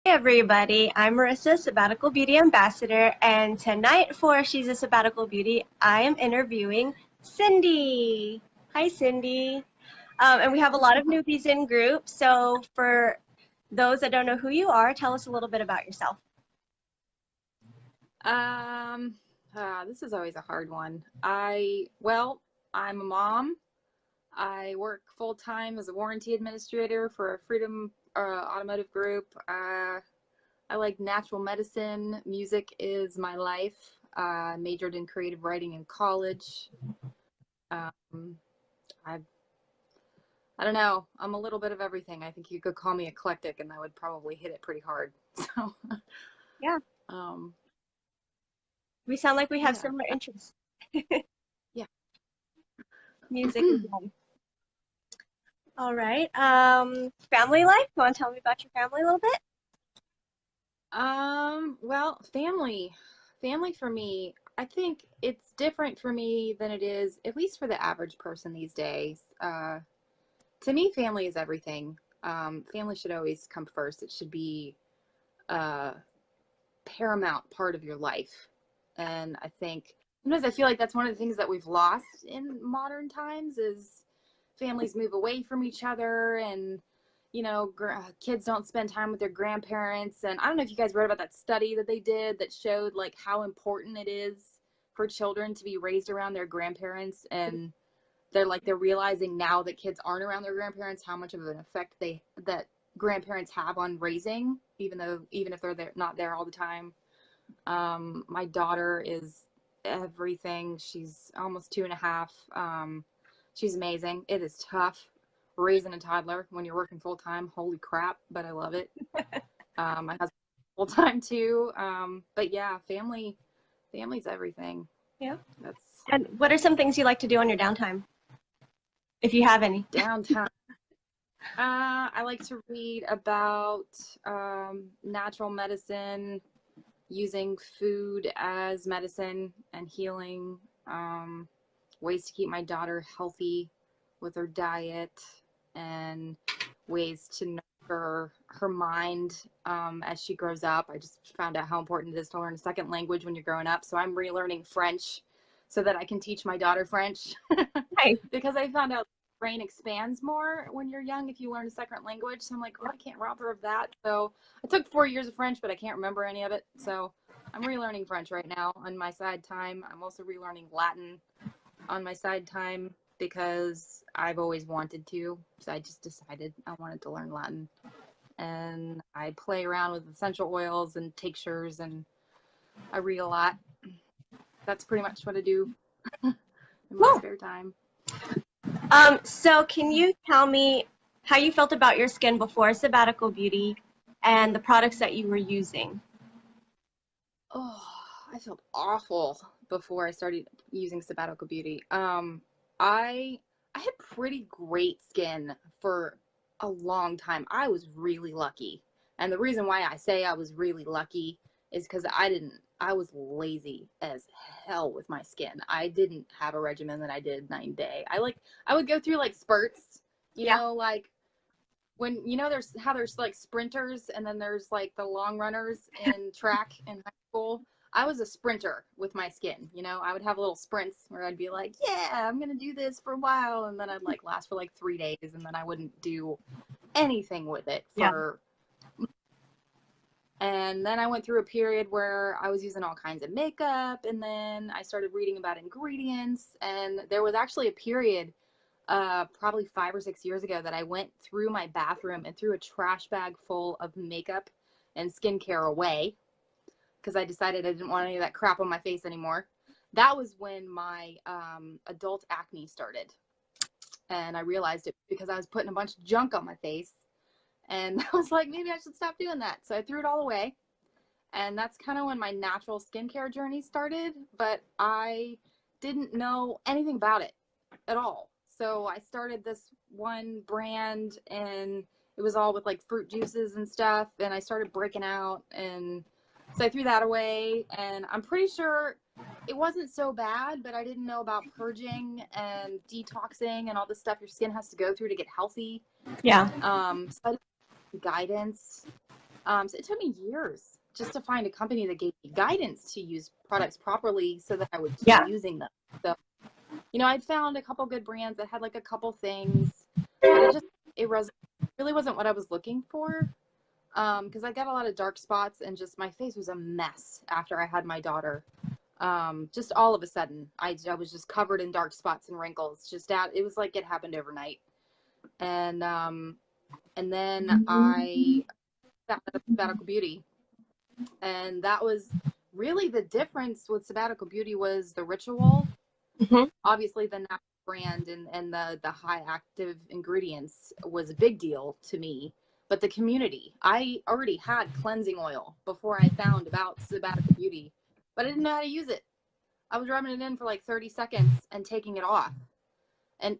Hey everybody, I'm Marissa, Sabbatical Beauty Ambassador, and tonight for She's a Sabbatical Beauty, I am interviewing Cindy. Hi Cindy. And we have a lot of newbies in group, so for those that don't know who you are, tell us a little bit about yourself. Um, this is always a hard one. I'm a mom. I work full time as a warranty administrator for a Freedom Automotive Group. I like natural medicine. Music is my life. Majored in creative writing in college. Um, I I don't know. I'm a little bit of everything. I think you could call me eclectic, and I would probably hit it pretty hard. So, Yeah, um, we sound like we have yeah, similar interests. yeah. Music is one. All right. Family life. You want to tell me about your family a little bit? Well, family for me, I think it's different for me than it is, at least for the average person these days. To me, family is everything. Family should always come first. It should be a paramount part of your life. And I think sometimes I feel like that's one of the things that we've lost in modern times is families move away from each other and kids don't spend time with their grandparents. And I don't know if you guys read about that study that they did that showed like how important it is for children to be raised around their grandparents. And they're realizing now that kids aren't around their grandparents how much of an effect that grandparents have on raising, even if they're not there all the time. My daughter is everything. She's almost 2.5. She's amazing. It is tough raising a toddler when you're working full time. Holy crap! But I love it. My husband full time too. But yeah, family's everything. Yeah. That's And what are some things you like to do on your downtime, if you have any? downtown. I like to read about natural medicine, using food as medicine and healing, ways to keep my daughter healthy with her diet, and ways to nurture her mind as she grows up. I just found out how important it is to learn a second language when you're growing up. So I'm relearning French so that I can teach my daughter French Hi. because I found out brain expands more when you're young if you learn a second language. So I'm like, oh, I can't rob her of that. So I took 4 years of French, but I can't remember any of it. So I'm relearning French right now on my side time. I'm also relearning Latin on my side time because I've always wanted to. So I just decided I wanted to learn Latin. And I play around with essential oils and tinctures, and I read a lot. That's pretty much what I do in my Cool. spare time. So can you tell me how you felt about your skin before Sabbatical Beauty and the products that you were using? Oh, I felt awful before I started using Sabbatical Beauty. I I had pretty great skin for a long time. I was really lucky. And the reason why I say I was really lucky is because I was lazy as hell with my skin. I didn't have a regimen that I did 9 day. I would go through like spurts, Yeah. like when there's like sprinters and then there's like the long runners in track in high school. I was a sprinter with my skin. I would have little sprints where I'd be like, yeah, I'm gonna do this for a while, and then I'd like last for like 3 days, and then I wouldn't do anything with it Yeah. for. And then I went through a period where I was using all kinds of makeup, and then I started reading about ingredients, and there was actually a period probably 5 or 6 years ago that I went through my bathroom and threw a trash bag full of makeup and skincare away because I decided I didn't want any of that crap on my face anymore. That was when my adult acne started. And I realized it because I was putting a bunch of junk on my face. And I was like, maybe I should stop doing that. So I threw it all away. And that's kind of when my natural skincare journey started. But I didn't know anything about it at all. So I started this one brand, and it was all with like fruit juices and stuff. And I started breaking out, and so I threw that away. And I'm pretty sure it wasn't so bad, but I didn't know about purging and detoxing and all the stuff your skin has to go through to get healthy. Yeah. So I did guidance. So it took me years just to find a company that gave me guidance to use products properly so that I would keep Yeah. using them. So, I'd found a couple good brands that had like a couple things, but it really wasn't what I was looking for. Because I got a lot of dark spots and just my face was a mess after I had my daughter. Just all of a sudden, I was just covered in dark spots and wrinkles. It was like it happened overnight. And then I found Sabbatical Beauty, and that was really the difference with Sabbatical Beauty was the ritual. Mm-hmm. Obviously, the natural brand and the high active ingredients was a big deal to me. But the community, I already had cleansing oil before I found about Sabbatical Beauty, but I didn't know how to use it. I was rubbing it in for like 30 seconds and taking it off. And,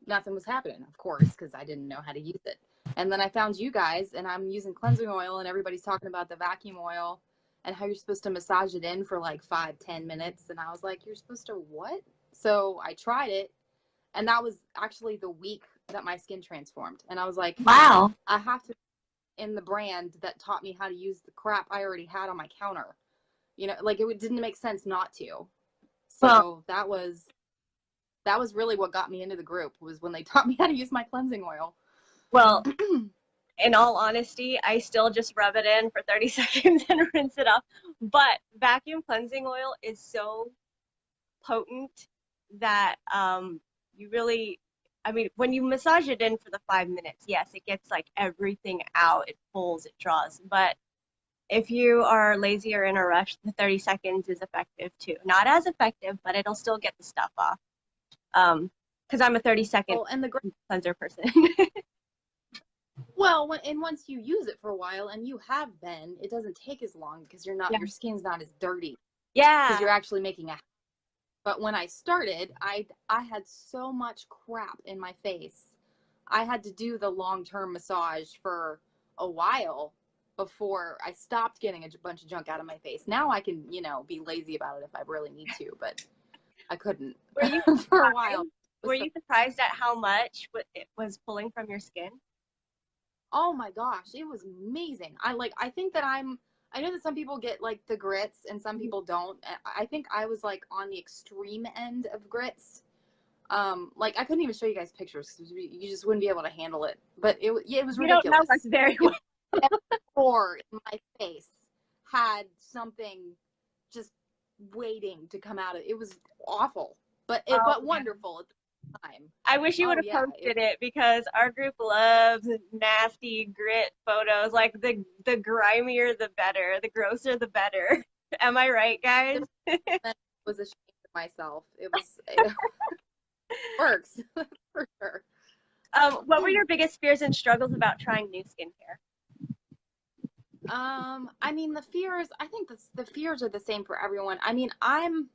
nothing was happening, of course, because I didn't know how to use it. And then I found you guys, and I'm using cleansing oil, and everybody's talking about the vacuum oil and how you're supposed to massage it in for like 5-10 minutes. And I was like, you're supposed to what? So I tried it, and that was actually the week that my skin transformed. And I was like, Wow. I have to in the brand that taught me how to use the crap I already had on my counter. Like it didn't make sense not to. So Well, that was really what got me into the group, was when they taught me how to use my cleansing oil. well, in all honesty, I still just rub it in for 30 seconds and rinse it off. But vacuum cleansing oil is so potent that you really, I mean, when you massage it in for the 5 minutes, yes, it gets like everything out. It pulls, it draws. But if you are lazy or in a rush, the 30 seconds is effective too. Not as effective, but it'll still get the stuff off. Because I'm a 30-second And the cleanser person. once you use it for a while, and you have been, it doesn't take as long because your skin's not as dirty. Yeah. Because you're actually making a. But when I started, I had so much crap in my face. I had to do the long-term massage for a while before I stopped getting a bunch of junk out of my face. Now I can, be lazy about it if I really need to, but I couldn't Were you for a while. Were you surprised at how much it was pulling from your skin? Oh my gosh, it was amazing. I think that I know that some people get like the grits and some people don't. I think I was like on the extreme end of grits. Like I couldn't even show you guys pictures because you just wouldn't be able to handle it. But it was ridiculous. You don't know us very well. Every pore in my face had something just waiting to come out of it. It was awful, but wonderful at the time. I wish you would have posted it because our group loves nasty grit photos. Like the grimier the better, the grosser the better. Am I right, guys? I was ashamed of myself. It works for sure. What were your biggest fears and struggles about trying new skincare? I mean, I think the fears are the same for everyone. I mean, I'm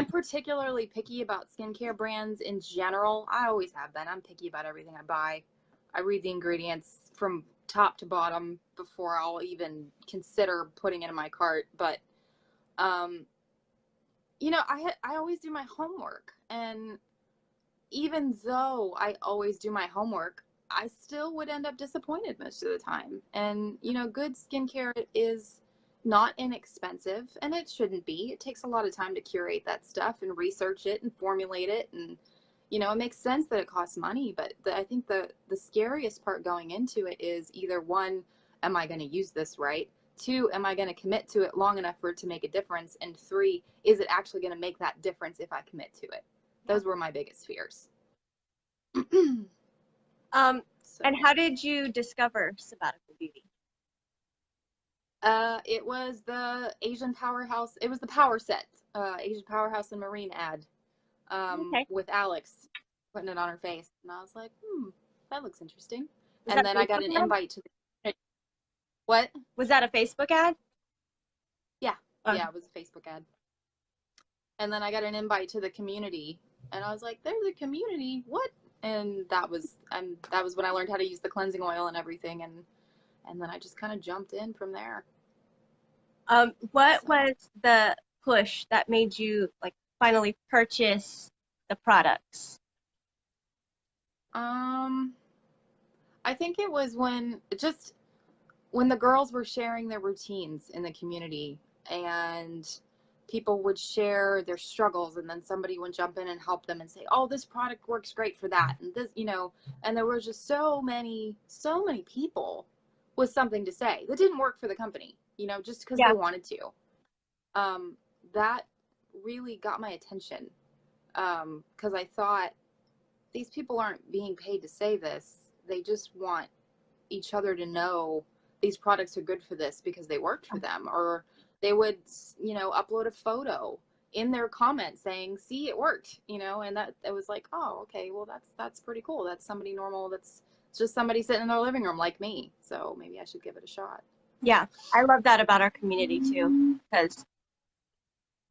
particularly picky about skincare brands in general. I always have been. I'm picky about everything I buy. I read the ingredients from top to bottom before I'll even consider putting it in my cart. But, I always do my homework. And even though I always do my homework, I still would end up disappointed most of the time. And, good skincare is not inexpensive, and it shouldn't be. It takes a lot of time to curate that stuff and research it and formulate it. And, it makes sense that it costs money, but I think the scariest part going into it is either one, am I going to use this right? Two, am I going to commit to it long enough for it to make a difference? And three, is it actually going to make that difference if I commit to it? Those were my biggest fears. And how did you discover Sabbatical Beauty? It was the Asian Powerhouse. It was the Power Set, Asian Powerhouse and Marine ad, with Alex putting it on her face, and I was like, that looks interesting. And then I got an invite to the. What? Was that a Facebook ad? Yeah, yeah, it was a Facebook ad. And then I got an invite to the community, and I was like, "There's a community, what?" And that was when I learned how to use the cleansing oil and everything, and then I just kind of jumped in from there. What was the push that made you like finally purchase the products? I think it was when when the girls were sharing their routines in the community, and people would share their struggles, and then somebody would jump in and help them and say, oh, this product works great for that, and this, you know, and there were just so many people with something to say that didn't work for the company, you know, just because Yeah. they wanted to. That really got my attention, because I thought, these people aren't being paid to say this. They just want each other to know these products are good for this because they worked for them. Or they would, you know, upload a photo in their comments saying, see, it worked, you know, and that it was like, oh, okay, well, that's pretty cool. That's somebody normal. That's just somebody sitting in their living room like me. So maybe I should give it a shot. Yeah, I love that about our community too, because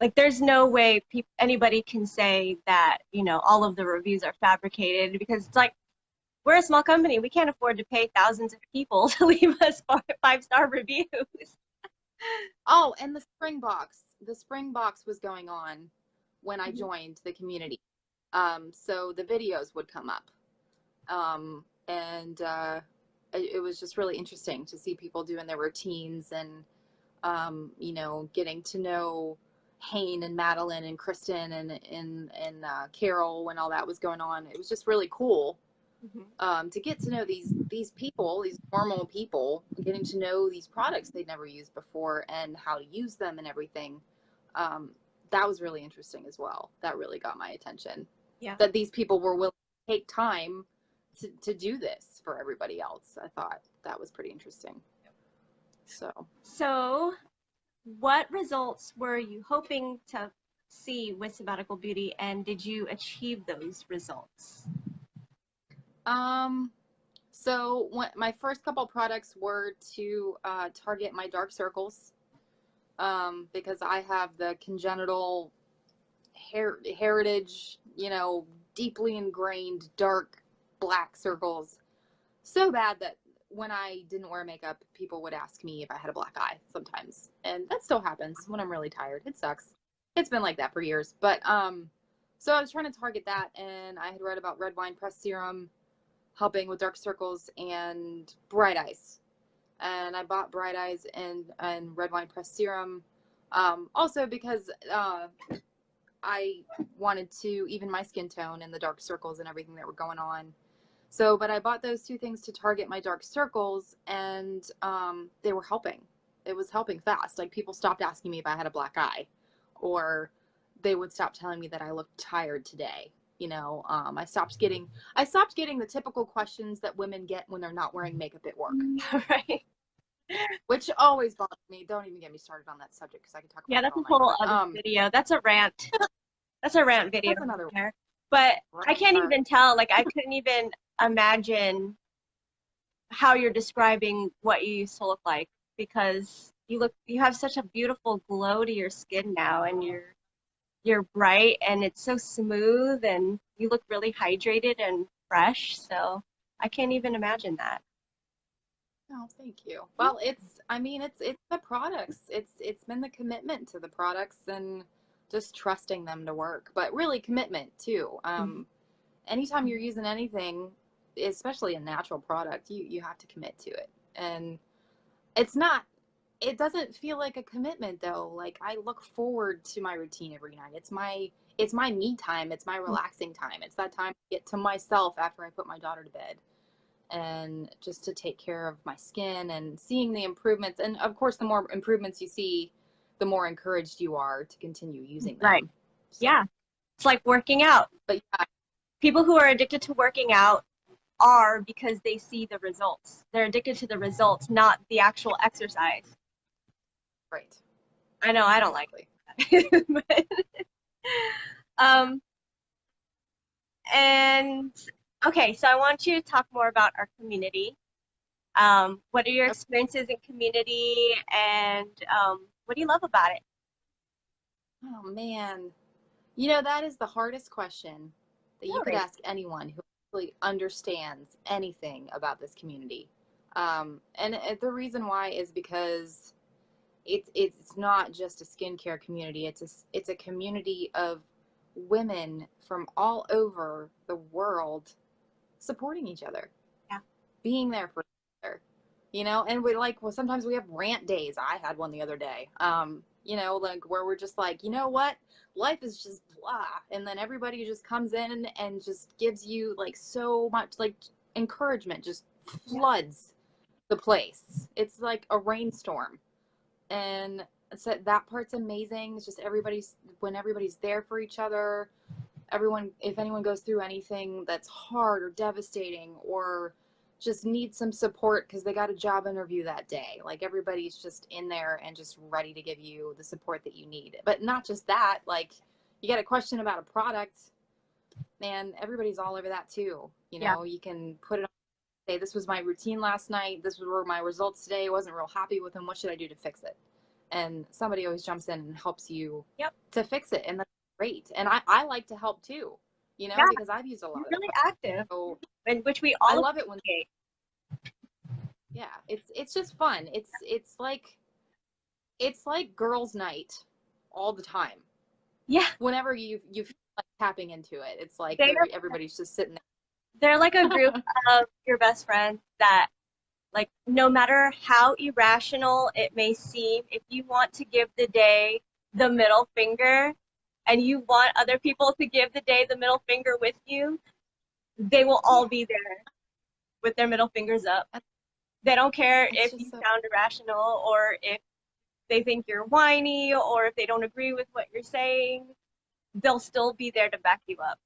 like there's no way anybody can say that, you know, all of the reviews are fabricated, because it's like, we're a small company. We can't afford to pay thousands of people to leave us 5-star reviews. Oh, and the spring box was going on when I joined the community. So the videos would come up. And it was just really interesting to see people doing their routines, and, you know, getting to know Hayne and Madeline and Kristen and Carol when all that was going on. It was just really cool. To get to know these people, these normal people, getting to know these products they'd never used before and how to use them and everything. That was really interesting as well. That really got my attention. Yeah. That these people were willing to take time to do this for everybody else. I thought that was pretty interesting. So what results were you hoping to see with Sabbatical Beauty, and did you achieve those results? So my first couple products were to target my dark circles, because I have the congenital heritage, you know, deeply ingrained dark black circles, so bad that when I didn't wear makeup, people would ask me if I had a black eye sometimes, and that still happens when I'm really tired. It sucks. It's been like that for years, but so I was trying to target that, and I had read about red wine press serum helping with dark circles and bright eyes, and I bought bright eyes and red wine press serum, also because I wanted to even my skin tone and the dark circles and everything that were going on. So, but I bought those two things to target my dark circles, and they were helping. It was helping fast. Like, people stopped asking me if I had a black eye, or they would stop telling me that I looked tired today. You know, I stopped getting the typical questions that women get when they're not wearing makeup at work. Right. Which always bothers me. Don't even get me started on that subject, because I can talk about Yeah, it that's all a night. whole other video. That's a rant. That's a rant video. That's another one. But Right. I can't even tell. Like, I couldn't even imagine how you're describing what you used to look like, because you have such a beautiful glow to your skin now, and you're bright, and it's so smooth, and you look really hydrated and fresh. So I can't even imagine that. Oh, thank you. Well, it's the products. It's been the commitment to the products and just trusting them to work, but really commitment too. Anytime you're using anything, especially a natural product, you have to commit to it. And it doesn't feel like a commitment though. Like, I look forward to my routine every night. It's my me time. It's my relaxing time. It's that time to get to myself after I put my daughter to bed, and just to take care of my skin and seeing the improvements. And of course, the more improvements you see, the more encouraged you are to continue using them. Right. So, Yeah. It's like working out. but yeah, People who are addicted to working out are because they see the results. They're addicted to the results, not the actual exercise. right. I know I don't like it. But, and okay, so I want you to talk more about our community. What are your experiences in community, and what do you love about it? Oh man, you know, that is the hardest question that you could Really? ask anyone who really understands anything about this community. And the reason why is because it's not just a skincare community. It's a community of women from all over the world supporting each other, Yeah. being there for each other. you know, and we like, well, sometimes we have rant days. I had one the other day, you know, like where we're just like, you know what, life is just blah. And then everybody just comes in and just gives you like so much like encouragement, just floods the place. It's like a rainstorm. And so that part's amazing. It's just when everybody's there for each other, everyone, if anyone goes through anything that's hard or devastating or just needs some support because they got a job interview that day, like everybody's just in there and just ready to give you the support that you need. But not just that, like you got a question about a product, man, everybody's all over that too. You know, you can put it on, say, this was my routine last night, this were my results today, I wasn't real happy with them, what should I do to fix it? And somebody always jumps in and helps you to fix it. And that's great. And I like to help too, you know, because I've used a lot of really it. active, So and which we all I love it when it's just fun. It's like girls' night all the time. Yeah. Whenever you feel like tapping into it, it's like everybody's just sitting there. They're like a group of your best friends that, like, no matter how irrational it may seem, if you want to give the day the middle finger and you want other people to give the day the middle finger with you, they will all be there with their middle fingers up. They don't care if you sound irrational or if they think you're whiny or if they don't agree with what you're saying. They'll still be there to back you up.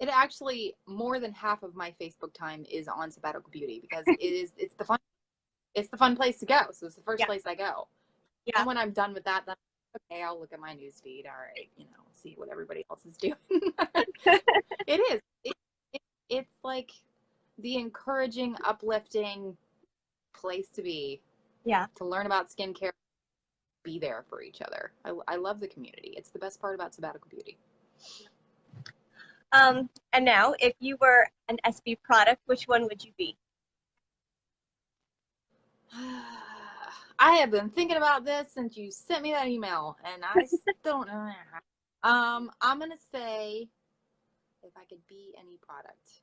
It actually, more than half of my Facebook time is on Sabbatical Beauty because it's the fun place to go. So it's the first place I go. And when I'm done with that, then okay, I'll look at my news feed. All right, you know, see what everybody else is doing. It is. It's like the encouraging, uplifting place to be. Yeah. To learn about skincare, be there for each other. I love the community. It's the best part about Sabbatical Beauty. And now, if you were an SB product, which one would you be? I have been thinking about this since you sent me that email, and I still don't know. I'm going to say, if I could be any product,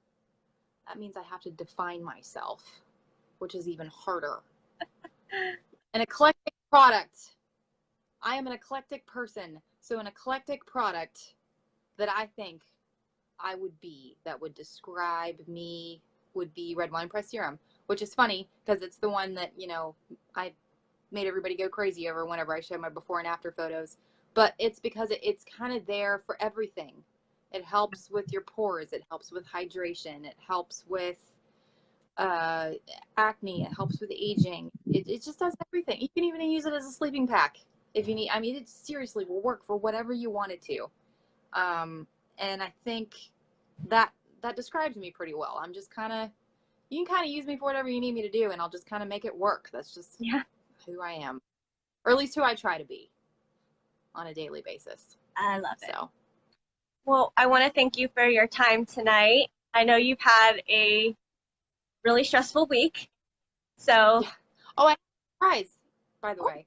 that means I have to define myself, which is even harder. An eclectic product. I am an eclectic person. So an eclectic product that I think I would be, that would describe me, would be red wine press serum, which is funny because it's the one that, you know, I made everybody go crazy over whenever I show my before and after photos. But it's because it's kind of there for everything. It helps with your pores. It helps with hydration. It helps with acne. It helps with aging. It just does everything. You can even use it as a sleeping pack if you need. I mean, it seriously will work for whatever you want it to. And I think that describes me pretty well. I'm just kind of, you can kind of use me for whatever you need me to do, and I'll just kind of make it work. That's just who I am, or at least who I try to be on a daily basis. I love it. Well, I want to thank you for your time tonight. I know you've had a really stressful week, so. Yeah. Oh, I have a surprise, by the way.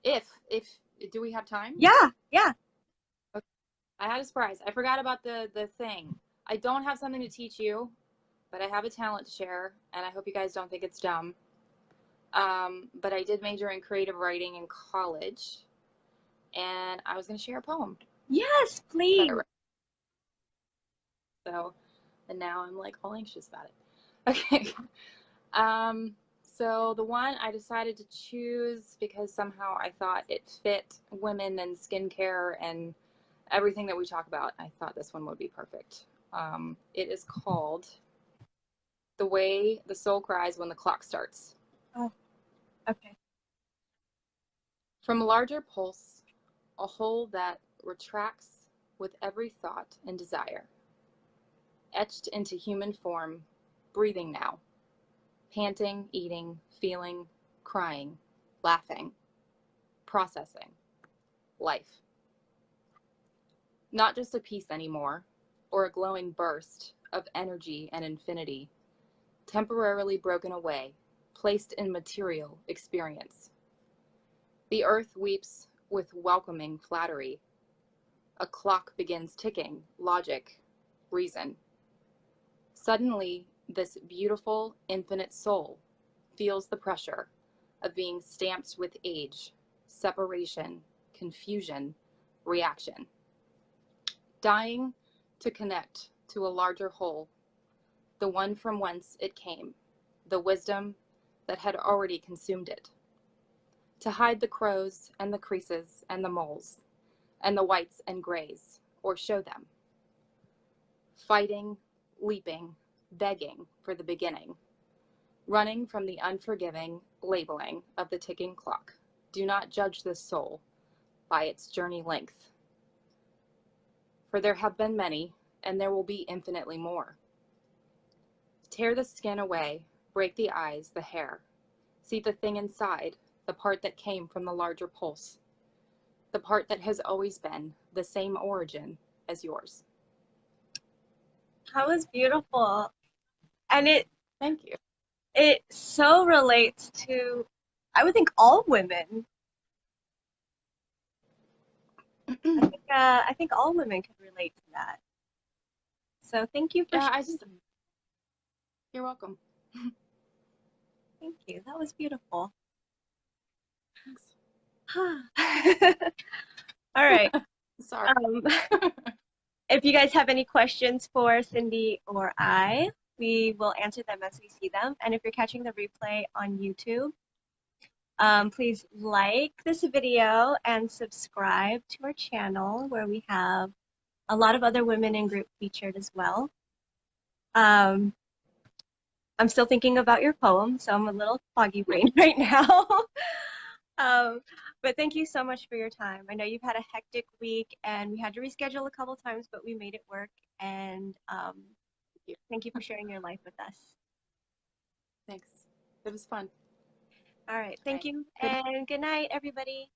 if do we have time? Yeah. Okay. I had a surprise. I forgot about the thing. I don't have something to teach you, but I have a talent to share, and I hope you guys don't think it's dumb. But I did major in creative writing in college, and I was going to share a poem. Yes, please. So, and now I'm like all anxious about it. Okay. So the one I decided to choose because somehow I thought it fit women and skincare and everything that we talk about. I thought this one would be perfect. It is called The Way the Soul Cries When the Clock Starts. Oh, okay. From a larger pulse, a whole that retracts with every thought and desire. Etched into human form, breathing now. Panting, eating, feeling, crying, laughing, processing, life. Not just a piece anymore, or a glowing burst of energy and infinity, temporarily broken away, placed in material experience. The earth weeps with welcoming flattery. A clock begins ticking, logic, reason. Suddenly, This beautiful, infinite soul feels the pressure of being stamped with age, separation, confusion, reaction. Dying to connect to a larger whole, the one from whence it came, the wisdom that had already consumed it. To hide the crows and the creases and the moles, and the whites and grays, or show them. Fighting, leaping, begging for the beginning, running from the unforgiving labeling of the ticking clock. Do not judge this soul by its journey length. For there have been many, and there will be infinitely more. Tear the skin away, break the eyes, the hair. See the thing inside, the part that came from the larger pulse, the part that has always been the same origin as yours. That was beautiful. And Thank you. it so relates to, I would think, all women. I think all women can relate to that. So thank you for Yeah, sharing. you're welcome. Thank you. That was beautiful. Thanks. All right. Sorry. If you guys have any questions for Cindi or I, we will answer them as we see them. And if you're catching the replay on YouTube, please like this video and subscribe to our channel where we have a lot of other women in group featured as well. I'm still thinking about your poem, so I'm a little foggy brain right now. But thank you so much for your time. I know you've had a hectic week and we had to reschedule a couple times, but we made it work. And thank you for sharing your life with us. Thanks. It was fun. All right. Thank you. Good And good night, everybody.